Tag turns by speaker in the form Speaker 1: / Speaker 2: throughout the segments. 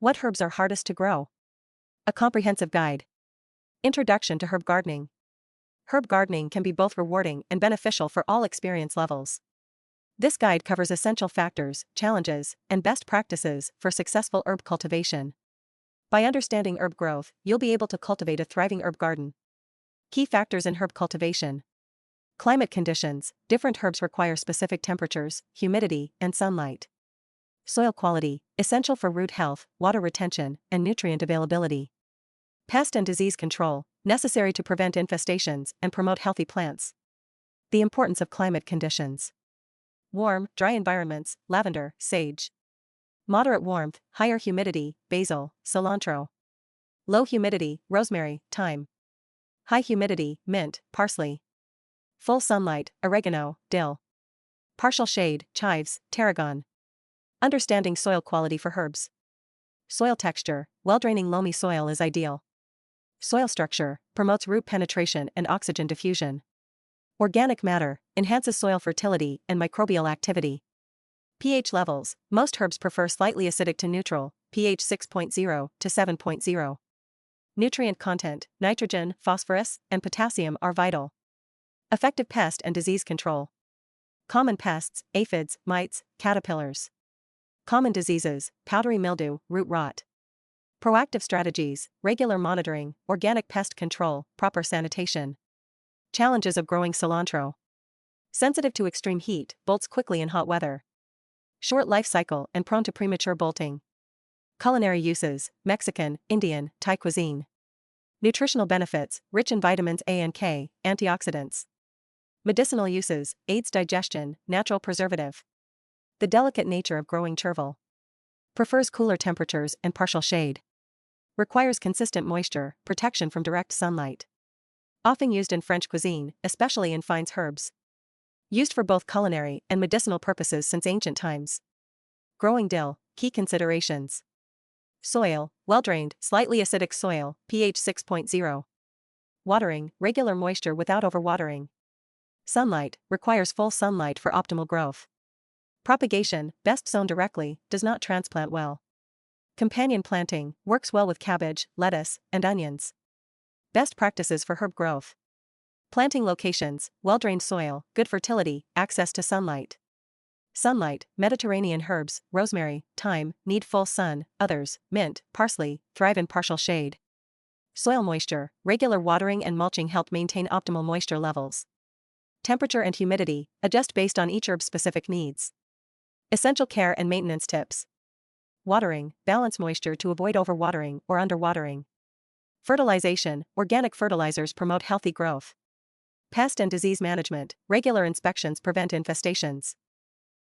Speaker 1: What herbs are hardest to grow? A comprehensive guide. Introduction to herb gardening. Herb gardening can be both rewarding and beneficial for all experience levels. This guide covers essential factors, challenges, and best practices for successful herb cultivation. By understanding herb growth, you'll be able to cultivate a thriving herb garden. Key factors in herb cultivation. Climate conditions. Different herbs require specific temperatures, humidity, and sunlight. Soil quality, essential for root health, water retention, and nutrient availability. Pest and disease control, necessary to prevent infestations and promote healthy plants. The importance of climate conditions. Warm, dry environments, lavender, sage. Moderate warmth, higher humidity, basil, cilantro. Low humidity, rosemary, thyme. High humidity, mint, parsley. Full sunlight, oregano, dill. Partial shade, chives, tarragon. Understanding soil quality for herbs. Soil texture, well-draining loamy soil is ideal. Soil structure, promotes root penetration and oxygen diffusion. Organic matter, enhances soil fertility and microbial activity. pH levels, most herbs prefer slightly acidic to neutral, pH 6.0 to 7.0. Nutrient content, nitrogen, phosphorus, and potassium are vital. Effective pest and disease control. Common pests, aphids, mites, caterpillars. Common diseases, powdery mildew, root rot. Proactive strategies, regular monitoring, organic pest control, proper sanitation. Challenges of growing cilantro. Sensitive to extreme heat, bolts quickly in hot weather. Short life cycle and prone to premature bolting. Culinary uses, Mexican, Indian, Thai cuisine. Nutritional benefits, rich in vitamins A and K, antioxidants. Medicinal uses, aids digestion, natural preservative. The delicate nature of growing chervil. Prefers cooler temperatures and partial shade. Requires consistent moisture, protection from direct sunlight. Often used in French cuisine, especially in fines herbs. Used for both culinary and medicinal purposes since ancient times. Growing dill, key considerations. Soil, well-drained, slightly acidic soil, pH 6.0. Watering, regular moisture without overwatering. Sunlight, requires full sunlight for optimal growth. Propagation, best sown directly, does not transplant well. Companion planting, works well with cabbage, lettuce, and onions. Best practices for herb growth. Planting locations, well-drained soil, good fertility, access to sunlight. Sunlight, Mediterranean herbs, rosemary, thyme, need full sun, others, mint, parsley, thrive in partial shade. Soil moisture, regular watering and mulching help maintain optimal moisture levels. Temperature and humidity, adjust based on each herb's specific needs. Essential care and maintenance tips. Watering, balance moisture to avoid overwatering or underwatering. Fertilization, organic fertilizers promote healthy growth. Pest and disease management, regular inspections prevent infestations.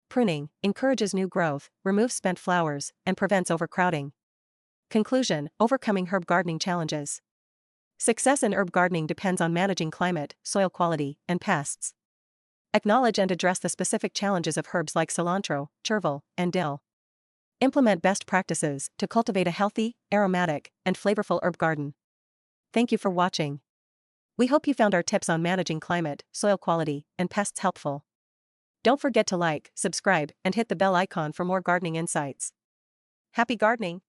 Speaker 1: Pruning, encourages new growth, removes spent flowers, and prevents overcrowding. Conclusion, overcoming herb gardening challenges. Success in herb gardening depends on managing climate, soil quality, and pests. Acknowledge and address the specific challenges of herbs like cilantro, chervil, and dill. Implement best practices to cultivate a healthy, aromatic, and flavorful herb garden. Thank you for watching. We hope you found our tips on managing climate, soil quality, and pests helpful. Don't forget to like, subscribe, and hit the bell icon for more gardening insights. Happy gardening!